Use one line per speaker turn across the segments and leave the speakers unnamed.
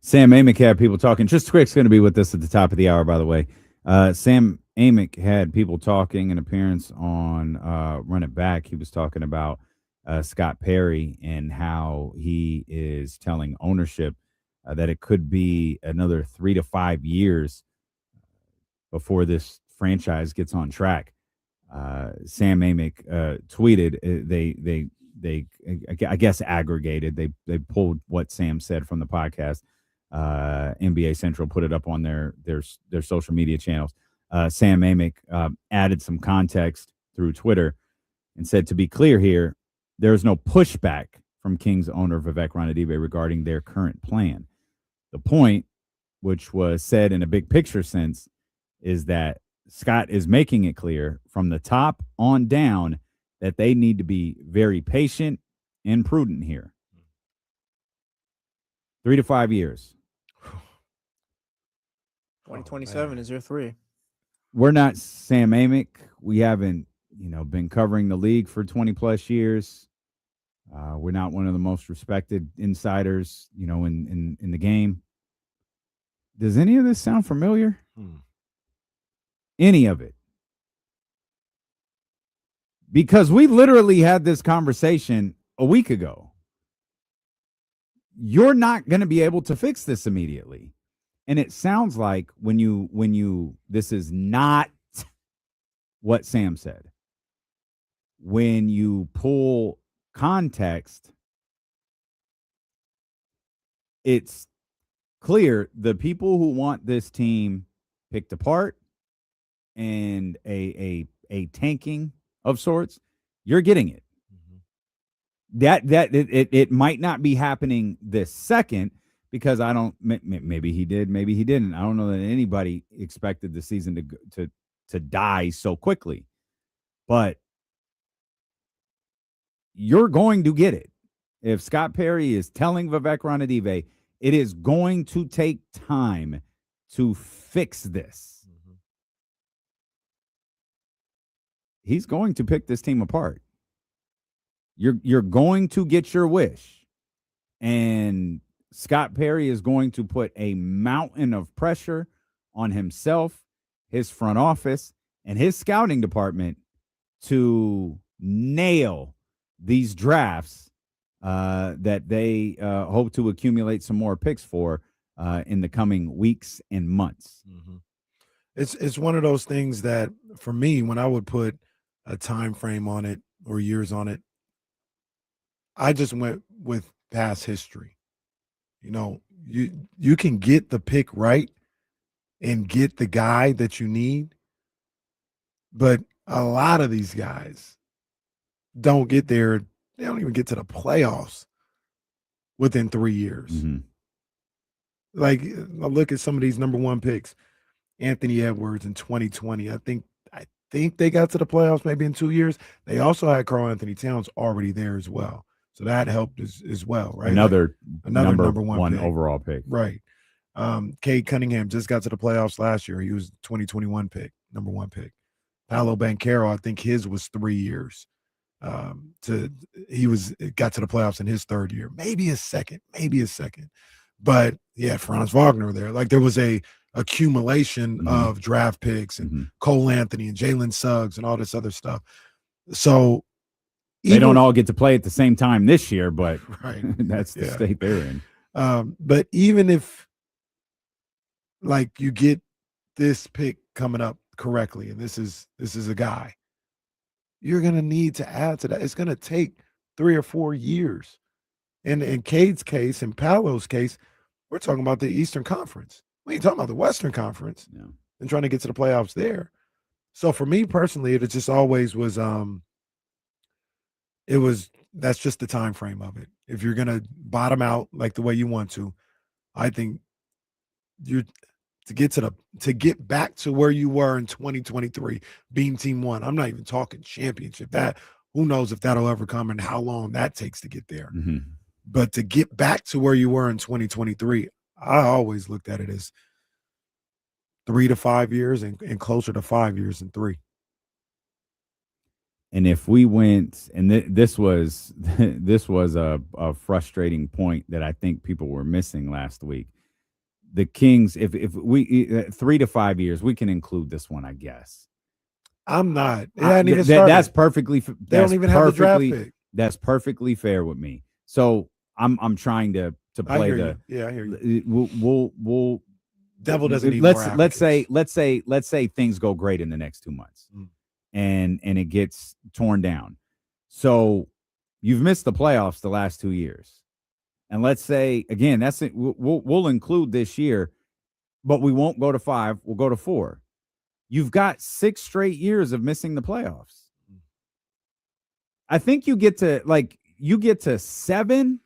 Sam Amick had people talking. Just Quick's going to be with us at the top of the hour, by the way. Sam Amick had people talking, an appearance on Run It Back. He was talking about Scott Perry and how he is telling ownership that it could be another 3 to 5 years before this franchise gets on track. Sam Amick tweeted they I guess aggregated. They pulled what Sam said from the podcast. NBA Central put it up on their social media channels. Sam Amick added some context through Twitter and said, to be clear here, there is no pushback from Kings owner Vivek Ranadive regarding their current plan. The point, which was said in a big picture sense, is that Scott is making it clear from the top on down that they need to be very patient and prudent here. 3 to 5 years.
2027 is your 3.
We're not Sam Amick. We haven't, been covering the league for 20 plus years. We're not one of the most respected insiders, in the game. Does any of this sound familiar? Any of it? Because we literally had this conversation a week ago. You're not going to be able to fix this immediately. And it sounds like when you this is not what Sam said. When you pull context, it's clear the people who want this team picked apart and a tanking of sorts, you're getting it. It might not be happening this second, because I don't. Maybe he did. Maybe he didn't. I don't know that anybody expected the season to die so quickly. But you're going to get it. If Scott Perry is telling Vivek Ranadive, it is going to take time to fix this. He's going to pick this team apart. You're going to get your wish, and Scott Perry is going to put a mountain of pressure on himself, his front office, and his scouting department to nail these drafts that they hope to accumulate some more picks for in the coming weeks and months.
It's one of those things that, for me, when I would put a time frame on it or years on it, I just went with past history. You can get the pick right and get the guy that you need, but a lot of these guys don't get there. They don't even get to the playoffs within 3 years. Like, I look at some of these number one picks. Anthony Edwards in 2020. I think they got to the playoffs maybe in 2 years. They also had Karl Anthony Towns already there as well. So that helped as well, right?
Another number one
pick.
overall pick.
Right. Cade Cunningham just got to the playoffs last year. He was 2021 pick, number one pick. Paolo Banchero, I think his was 3 years. He got to the playoffs in his third year, maybe his second. But yeah, Franz Wagner there. Like, there was a accumulation of draft picks and Cole Anthony and Jalen Suggs and all this other stuff. So
they don't all get to play at the same time this year, but
right.
That's the state they're in.
But even if, like, you get this pick coming up correctly, and this is a guy, you're going to need to add to that. It's going to take 3 or 4 years. And in Cade's case, in Paolo's case, we're talking about the Eastern Conference. We ain't talking about the Western Conference and trying to get to the playoffs there. So for me personally, it just always was that's just the time frame of it. If you're going to bottom out like the way you want to, I think to get back to where you were in 2023, being team one. I'm not even talking championship. That, who knows if that'll ever come and how long that takes to get there. But to get back to where you were in 2023, I always looked at it as 3 to 5 years and closer to 5 years than 3.
And if we went, and this was a frustrating point that I think people were missing last week. the Kings, if we 3 to 5 years, we can include this one, I guess.
I'm not. It hadn't even started.
That's perfectly.
They don't even have the draft pick.
That's perfectly fair with me. So I'm trying to play the.
Yeah, I hear you.
We'll
Devil doesn't need more advocates.
let's say things go great in the next 2 months, and it gets torn down. So you've missed the playoffs the last 2 years, and let's say again that's it. We'll include this year, but we won't go to 5. We'll go to 4. You've got 6 straight years of missing the playoffs. I think you get to 7.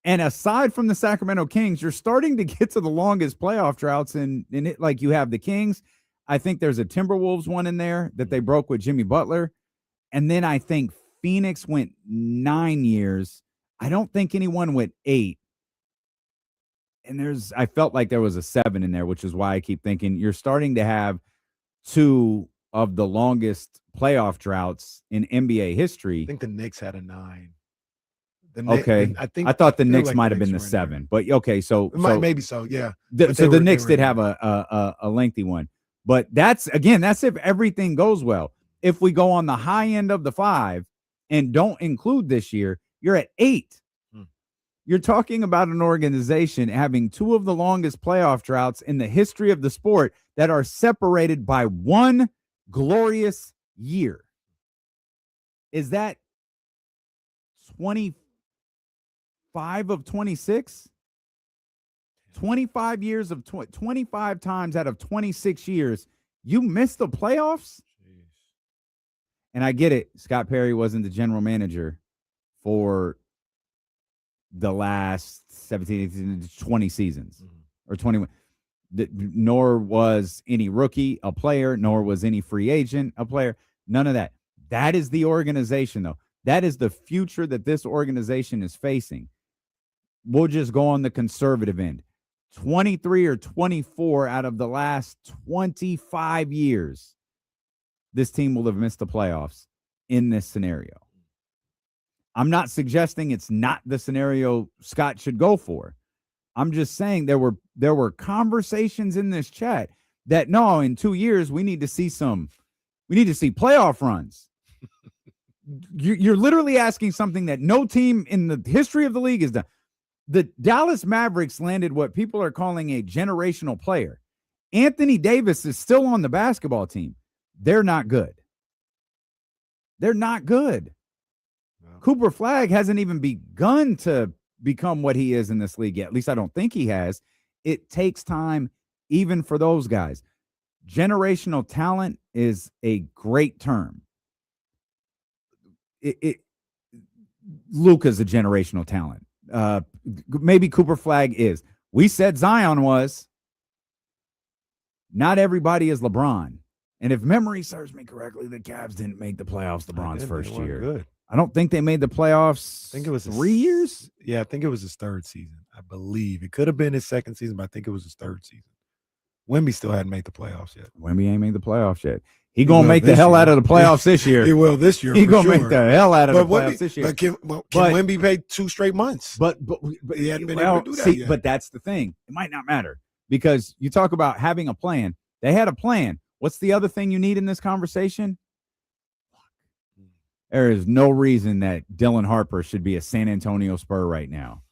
And aside from the Sacramento Kings, you're starting to get to the longest playoff droughts in it. Like you have the Kings. I think there's a Timberwolves one in there that they broke with Jimmy Butler. And then I think Phoenix went 9 years. I don't think anyone went 8. And I felt like there was a 7 in there, which is why I keep thinking you're starting to have 2 of the longest playoff droughts in NBA history.
I think the Knicks had a 9.
I thought the Knicks might have been the 7, but okay, so
maybe so, yeah.
So the Knicks did have a lengthy one, but that's if everything goes well. If we go on the high end of the 5 and don't include this year, you're at 8. You're talking about an organization having 2 of the longest playoff droughts in the history of the sport that are separated by 1 glorious year. Is that 25 of 26? 25 years of 25 times out of 26 years, you missed the playoffs? Jeez. And I get it. Scott Perry wasn't the general manager for the last 17, 20 seasons or 21. Nor was any rookie a player, nor was any free agent a player. None of that. That is the organization, though. That is the future that this organization is facing. We'll just go on the conservative end. 23 or 24 out of the last 25 years, this team will have missed the playoffs in this scenario. I'm not suggesting it's not the scenario Scott should go for. I'm just saying there were conversations in this chat that no, in 2 years we need to see playoff runs. You're literally asking something that no team in the history of the league has done. The Dallas Mavericks landed what people are calling a generational player. Anthony Davis is still on the basketball team. They're not good. They're not good. No. Cooper Flagg hasn't even begun to become what he is in this league yet. At least I don't think he has. It takes time even for those guys. Generational talent is a great term. Luka's a generational talent. Maybe Cooper Flagg is. We said Zion was. Not everybody is LeBron. And if memory serves me correctly, the Cavs didn't make the playoffs LeBron's first year. Good. I don't think they made the playoffs.
I think it was
3 years.
Yeah, I think it was his 3rd season. I believe it could have been his 2nd season, but I think it was his 3rd season. Wemby still hadn't made the playoffs yet.
Wemby ain't made the playoffs yet. He gonna make the hell out of the playoffs this year.
He will this year.
He gonna make the hell out of the playoffs this year.
But can Wemby pay 2 straight months?
But
he hadn't been able to do that yet.
But that's the thing. It might not matter because you talk about having a plan. They had a plan. What's the other thing you need in this conversation? There is no reason that Dylan Harper should be a San Antonio Spur right now.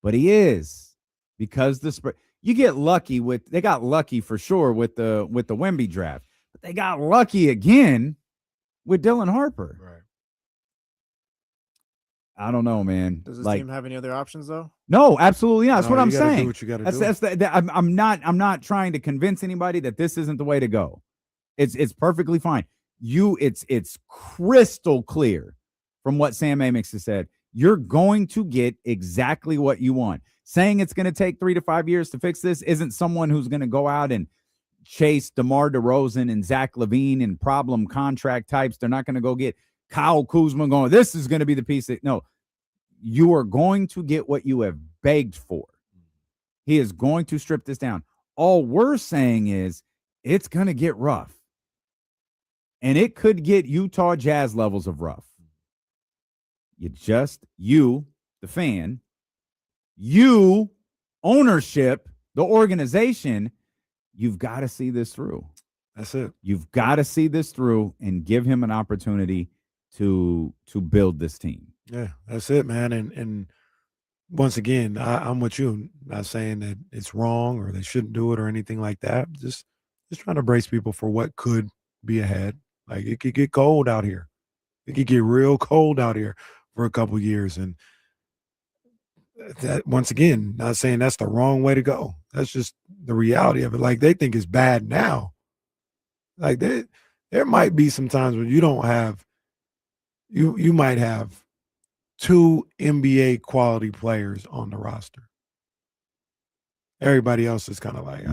But he is because the Spurs. You get lucky they got lucky for sure with the Wemby draft. But they got lucky again with Dylan Harper.
Right.
I don't know, man.
Does this team have any other options though?
No, absolutely not. That's what I'm saying.
Do what you gotta do.
I'm not trying to convince anybody that this isn't the way to go. It's perfectly fine. It's crystal clear from what Sam Amick has said. You're going to get exactly what you want. Saying it's going to take 3 to 5 years to fix this isn't someone who's going to go out and chase DeMar DeRozan and Zach LaVine and problem contract types. They're not going to go get Kyle Kuzma going, this is going to be the piece that, no, you are going to get what you have begged for. He is going to strip this down. All we're saying is it's going to get rough. And it could get Utah Jazz levels of rough. You, the fan, ownership, The organization, you've got to see this through.
That's it.
You've got to see this through and give him an opportunity to build this team.
Yeah, that's it, man. And once again, I'm with you. Not saying that it's wrong or they shouldn't do it or anything like that. Just trying to brace people for what could be ahead. Like it could get cold out here. It could get real cold out here for a couple years. And that, once again, not saying that's the wrong way to go. That's just the reality of it. Like they think it's bad now. Like there might be some times when you don't have you might have 2 NBA quality players on the roster. Everybody else is kind of like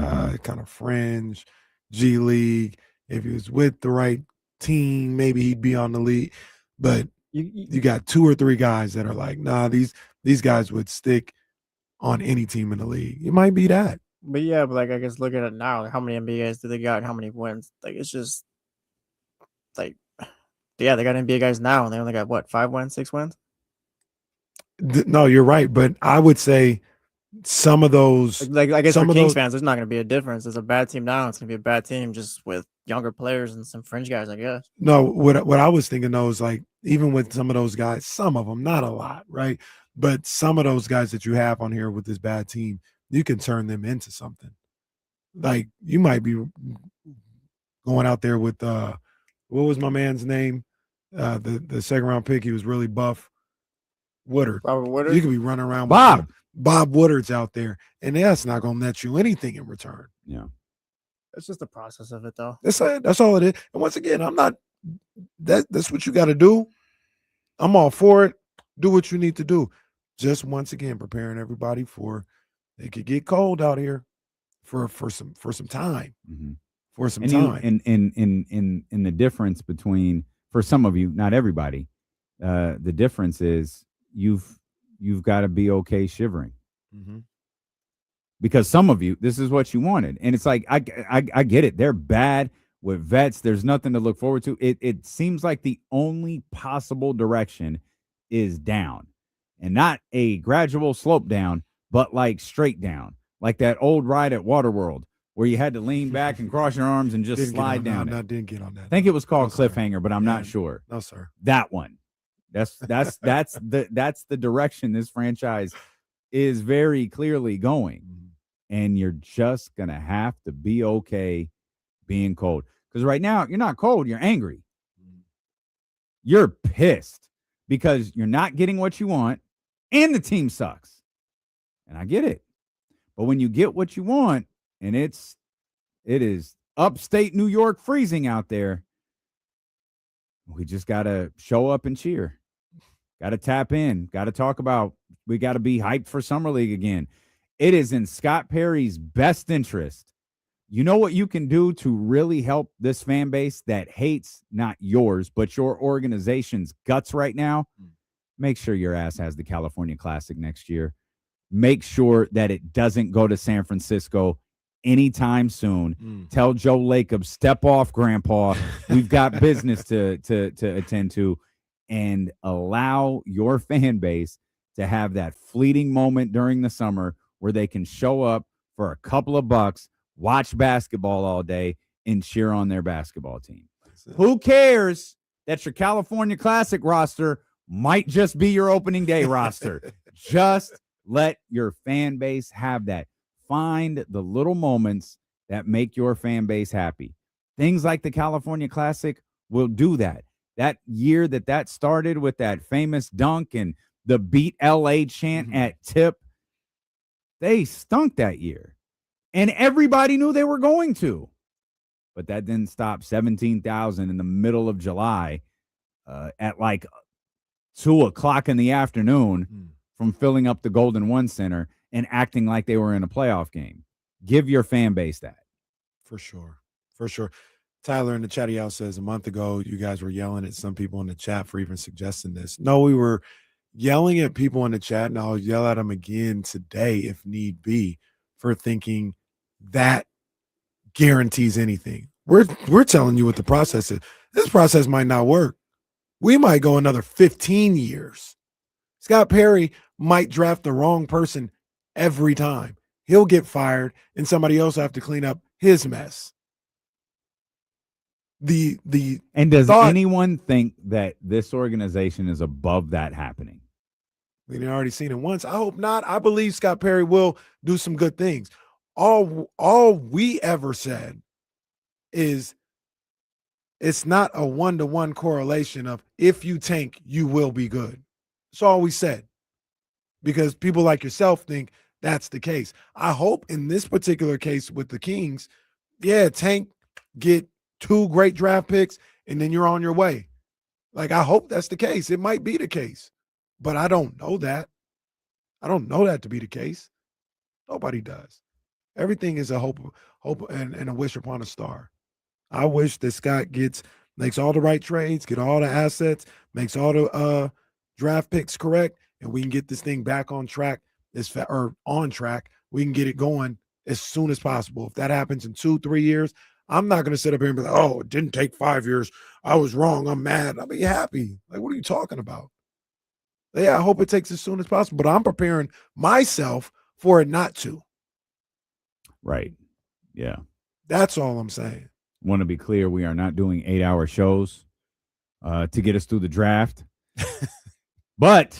kind of fringe, G League. If he was with the right team, maybe he'd be on the league. But you got 2 or 3 guys that are like, nah, these guys would stick on any team in the league. It might be that.
But yeah, but like I guess look at it now. Like, how many NBA guys do they got? And how many wins? Like it's just like, yeah, they got NBA guys now, and they only got what 5 wins, 6 wins.
No, you're right. But I would say some of those,
Like I guess
some
for
of
Kings
those,
fans, there's not going to be a difference. There's a bad team now. It's going to be a bad team just with younger players and some fringe guys, I guess.
no, what I was thinking though is like even with some of those guys, some of them, not a lot, right? But some of those guys that you have on here with this bad team, you can turn them into something. Like you might be going out there with what was my man's name? The second round pick, he was really buff. Woodard.
Robert Woodard.
You could be running around
Bob.
with Bob Woodard's out there, and that's not gonna net you anything in return.
Yeah.
It's just the process of it, though.
That's all it is. And once again, I'm not that's what you got to do. I'm all for it. Do what you need to do. Just once again, preparing everybody for it could get cold out here for some time.
Mm-hmm.
For some
and
time.
In the difference between, for some of you, not everybody, the difference is you've got to be okay shivering.
Mm-hmm.
Because some of you, this is what you wanted. And it's like, I get it. They're bad with vets. There's nothing to look forward to. It seems like the only possible direction is down, and not a gradual slope down, but like straight down, like that old ride at Waterworld where you had to lean back and cross your arms and just slide down.
I didn't get on that.
I think it was called
No,
Cliffhanger, but I'm not sure.
No, sir.
That one. That's the direction this franchise is very clearly going.
Mm-hmm.
And you're just going to have to be okay being cold. Because right now, you're not cold, you're angry.
Mm-hmm.
You're pissed because you're not getting what you want and the team sucks. And I get it. But when you get what you want and it is upstate New York freezing out there, we just got to show up and cheer. Got to tap in. Got to talk about, we got to be hyped for Summer League again. It is in Scott Perry's best interest. You know what you can do to really help this fan base that hates not yours, but your organization's guts right now? Make sure your ass has the California Classic next year. Make sure that it doesn't go to San Francisco anytime soon. Tell Joe Lacob, step off, Grandpa. We've got business to attend to, and allow your fan base to have that fleeting moment during the summer where they can show up for a couple of bucks, watch basketball all day, and cheer on their basketball team. Who cares that your California Classic roster might just be your opening day roster? Just let your fan base have that. Find the little moments that make your fan base happy. Things like the California Classic will do that. That year that started with that famous dunk and the Beat LA chant at Tip, they stunk that year. And everybody knew they were going to. But that didn't stop 17,000 in the middle of July at like 2 o'clock in the afternoon from filling up the Golden One Center and acting like they were in a playoff game. Give your fan base that.
For sure. For sure. Tyler in the chatty house says a month ago, you guys were yelling at some people in the chat for even suggesting this. No, we were yelling at people in the chat, and I'll yell at them again today if need be for thinking that guarantees anything. We're telling you what the process is. This process might not work. We might go another 15 years. Scott Perry might draft the wrong person every time. He'll get fired, and somebody else will have to clean up his mess.
And does anyone think that this organization is above that happening?
We've already seen it once. I hope not. I believe Scott Perry will do some good things. All we ever said is it's not a one-to-one correlation of if you tank, you will be good. That's all we said. Because people like yourself think that's the case. I hope in this particular case with the Kings, tank, get 2 great draft picks, and then you're on your way. Like, I hope that's the case. It might be the case, but I don't know that. I don't know that to be the case. Nobody does. Everything is a hope and a wish upon a star. I wish that Scott makes all the right trades, get all the assets, makes all the draft picks correct, and we can get this thing back on track. On track. We can get it going as soon as possible. If that happens in 2-3 years, I'm not going to sit up here and be like, oh, it didn't take 5 years. I was wrong. I'm mad. I'll be happy. Like, what are you talking about? Yeah, I hope it takes as soon as possible, but I'm preparing myself for it not to.
Right. Yeah.
That's all I'm saying.
Want to be clear, we are not doing 8-hour shows to get us through the draft. But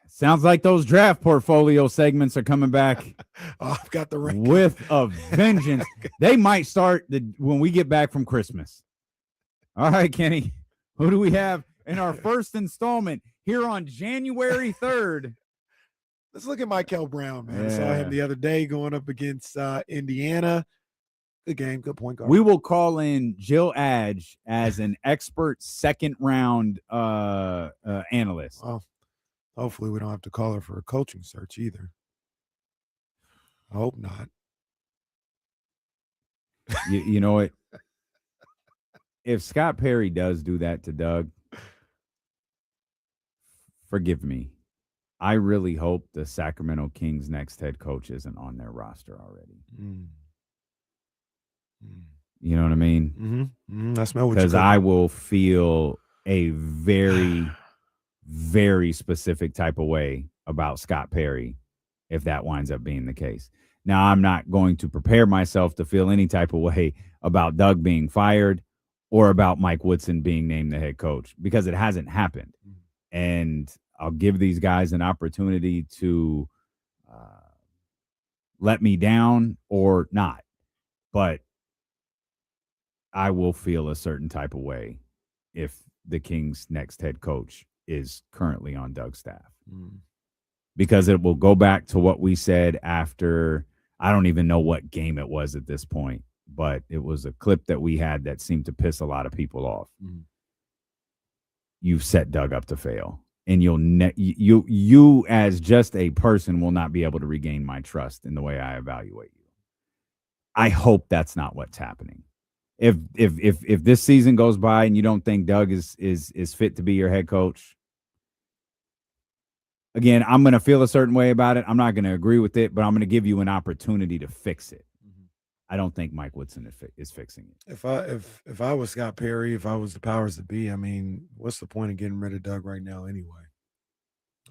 sounds like those draft portfolio segments are coming back.
I've got the ring
with a vengeance. They might start when we get back from Christmas. All right, Kenny, who do we have in our first installment here on January 3rd?
Let's look at Michael Brown, man. I saw him the other day going up against Indiana. Good game, good point guard.
We will call in Jill Adge as an expert second-round analyst.
Well, hopefully we don't have to call her for a coaching search either. I hope not.
You know what? If Scott Perry does do that to Doug, forgive me. I really hope the Sacramento Kings' next head coach isn't on their roster already. You know what I mean?
I smell what you're
because I will feel a very, very specific type of way about Scott Perry if that winds up being the case. Now, I'm not going to prepare myself to feel any type of way about Doug being fired or about Mike Woodson being named the head coach because it hasn't happened. And I'll give these guys an opportunity to let me down or not. But I will feel a certain type of way if the Kings' next head coach is currently on Doug's staff. Because it will go back to what we said after, I don't even know what game it was at this point, but it was a clip that we had that seemed to piss a lot of people off. You've set Doug up to fail. And you as just a person will not be able to regain my trust in the way I evaluate you. I hope that's not what's happening. If this season goes by and you don't think Doug is fit to be your head coach, again, I'm going to feel a certain way about it. I'm not going to agree with it, but I'm going to give you an opportunity to fix it. I don't think Mike Woodson is fixing it.
If I was Scott Perry, if I was the powers that be, I mean, what's the point of getting rid of Doug right now anyway?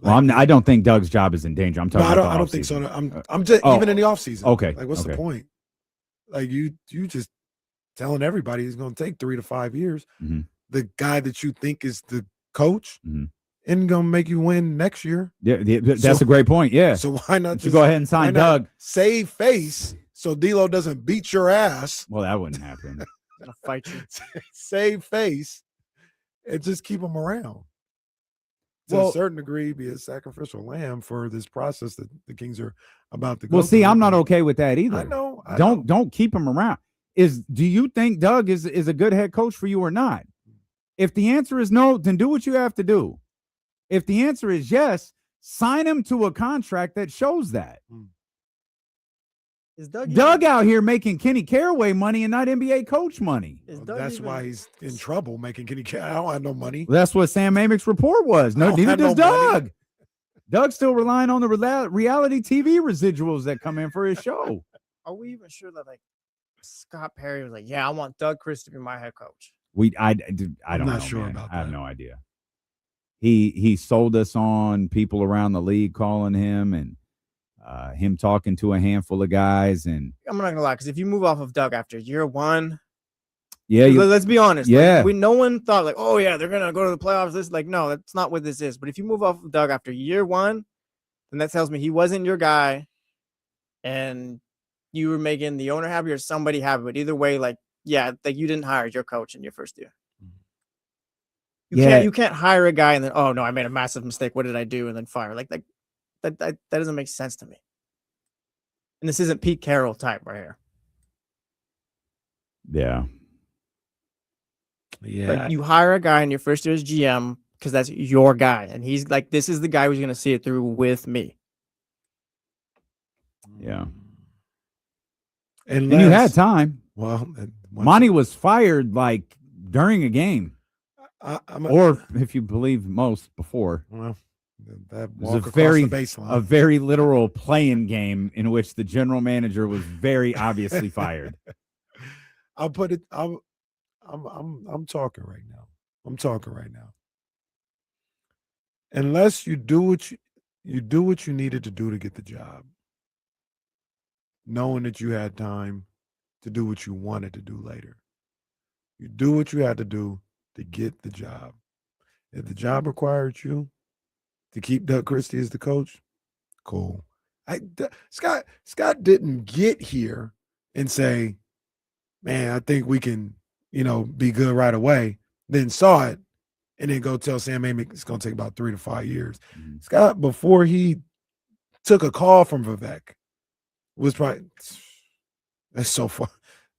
Well, I don't think Doug's job is in danger. I'm talking about
I don't think so. I'm just even in the offseason.
Okay.
Like, what's the point? Like, you just telling everybody he's going to take 3 to 5 years. The guy that you think is the coach isn't going to make you win next year.
Yeah, that's a great point. Yeah.
So why not just
go ahead and sign Doug?
Save face so D'Lo doesn't beat your ass.
Well, that wouldn't happen.
I'll fight you.
Save face and just keep him around. To a certain degree, be a sacrificial lamb for this process that the Kings are about to go.
Well, see, I'm not okay with that either.
I know.
Don't keep him around. Do you think Doug is a good head coach for you or not? If the answer is no, then do what you have to do. If the answer is yes, sign him to a contract that shows that.
Is
Doug out here making Kenny Caraway money and not NBA coach money?
That's why he's in trouble making Kenny Caraway. I don't have no money.
Well, that's what Sam Amick's report was. No, neither does Doug. Money. Doug's still relying on the reality TV residuals that come in for his show.
Are we even sure that Scott Perry was like, yeah, I want Doug Chris to be my head coach?
I don't know.
I'm not sure about that.
I have no idea. He sold us on people around the league calling him, and him talking to a handful of guys, and
I'm not gonna lie, because if you move off of Doug after year one,
yeah,
let's be honest.
Yeah.
Like, no one thought like, oh yeah, they're gonna go to the playoffs. This like, no, that's not what this is. But if you move off of Doug after year one, then that tells me he wasn't your guy, and you were making the owner happy or somebody happy. But either way, like, yeah, like you didn't hire your coach in your first year. You can't hire a guy and then, oh no, I made a massive mistake. What did I do? And then fire. Like that doesn't make sense to me. And this isn't Pete Carroll type right here.
yeah.
Like, you hire a guy in your first year as GM because that's your guy, and he's like, this is the guy who's going to see it through with me.
Yeah.
And
you had time.
Well,
Monty was fired like during a game, or if you believe most before.
Well, that
It was
walk across the baseline.
a very literal playing game in which the general manager was very obviously fired.
I'll put it. I'm talking right now. I'm talking right now. Unless you do what you needed to do to get the job, knowing that you had time to do what you wanted to do later. You do what you had to do to get the job. If the job required you to keep Doug Christie as the coach, cool. Scott didn't get here and say, man, I think we can, be good right away. Then saw it and then go tell Sam Amick it's going to take about 3 to 5 years.
Mm-hmm.
Scott, before he took a call from Vivek, was probably that's so far.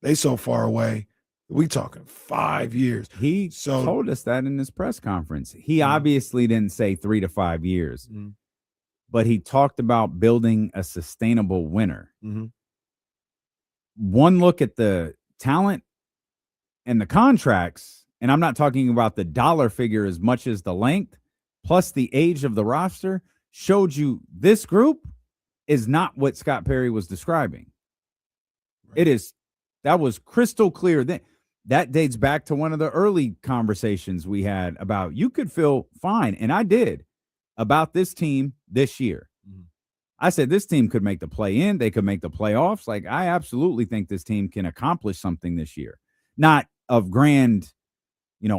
They so far away. We talking 5 years.
He told us that in his press conference. He obviously didn't say 3 to 5 years, but he talked about building a sustainable winner.
Mm-hmm.
One look at the talent and the contracts, and I'm not talking about the dollar figure as much as the length, plus the age of the roster, showed you this group is not what Scott Perry was describing. Right. That was crystal clear. That dates back to one of the early conversations we had about you could feel fine, and I did, about this team this year. Mm-hmm. I said this team could make the play-in. They could make the playoffs. Like, I absolutely think this team can accomplish something this year. Not of grand,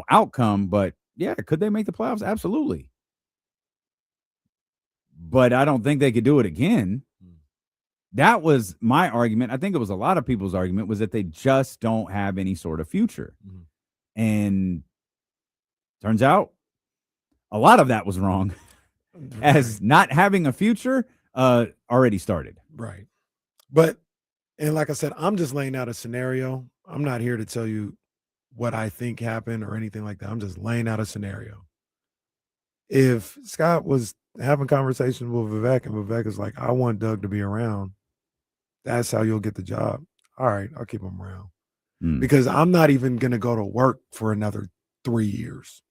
outcome, but, yeah, could they make the playoffs? Absolutely. But I don't think they could do it again. That was my argument. I think it was a lot of people's argument, was that they just don't have any sort of future. Mm-hmm. And turns out a lot of that was wrong, as not having a future already started.
Right. And like I said, I'm just laying out a scenario. I'm not here to tell you what I think happened or anything like that. I'm just laying out a scenario. If Scott was having conversations with Vivek and Vivek is like, I want Doug to be around, that's how you'll get the job. All right, I'll keep him around. Because I'm not even going to go to work for another 3 years.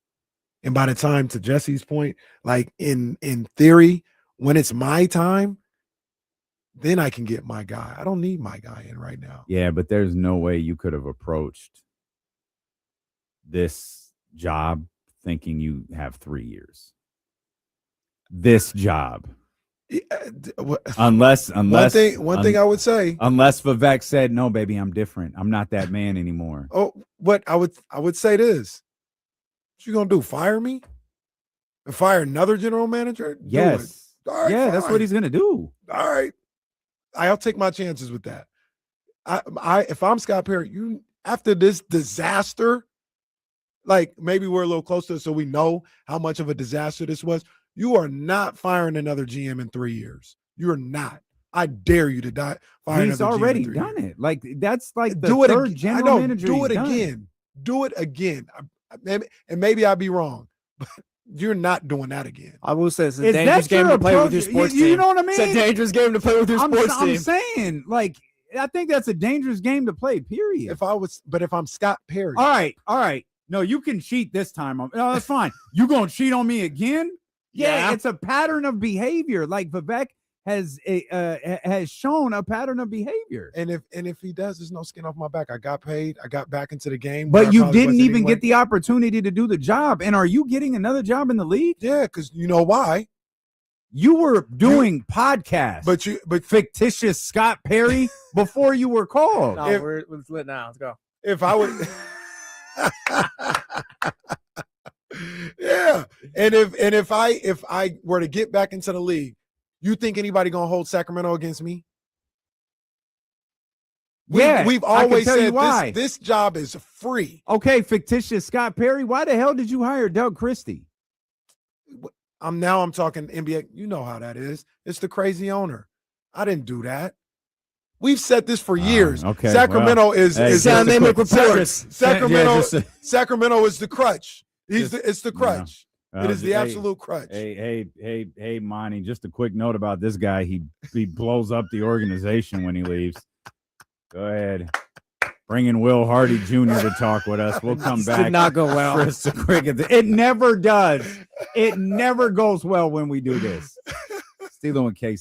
And by the time, to Jesse's point, like in theory, when it's my time, then I can get my guy. I don't need my guy in right now.
Yeah, but there's no way you could have approached this job thinking you have 3 years. This job. Unless one thing I would say, unless Vivek said, no, baby, I'm different. I'm not that man anymore.
Oh, what I would say this. What you gonna do? Fire me? And fire another general manager?
Yes.
All right,
yeah,
fine.
That's what he's gonna do.
All right. I'll take my chances with that. If I'm Scott Perry, after this disaster, like maybe we're a little closer so we know how much of a disaster this was. You are not firing another GM in 3 years. You're not. I dare you to fire another GM.
He's already done it. Like, that's like the third general manager.
Do it again. Do it again. Maybe I'll be wrong, but you're not doing that again.
I will say it's a dangerous game to play with your sports team.
You know what I mean?
It's a dangerous game to play with your sports team.
I'm saying, like, I think that's a dangerous game to play, period.
If I'm Scott Perry.
All right. No, you can cheat this time. No, that's fine. You going to cheat on me again? Yeah, it's a pattern of behavior. Like Vivek has shown a pattern of behavior.
And if he does, there's no skin off my back. I got paid. I got back into the game.
But you didn't even get the opportunity to do the job. And are you getting another job in the league?
Yeah, because you know why?
You were doing podcasts,
but
fictitious Scott Perry before you were called.
No, we're lit now. Let's go.
if I would, yeah, and if I were to get back into the league, you think anybody gonna hold Sacramento against me? We've always said this job is free.
Okay, fictitious Scott Perry. Why the hell did you hire Doug Christie?
I'm talking NBA. You know how that is. It's the crazy owner. I didn't do that. We've said this for years.
Okay,
Sacramento is
Sacramento
is the crutch. It's the crutch. It is the absolute crutch.
Hey, Monty. Just a quick note about this guy. He blows up the organization when he leaves. Go ahead. Bring in Will Hardy Jr. to talk with us. We'll come back.
Did not go well.
It never does. It never goes well when we do this. Steelo and Case.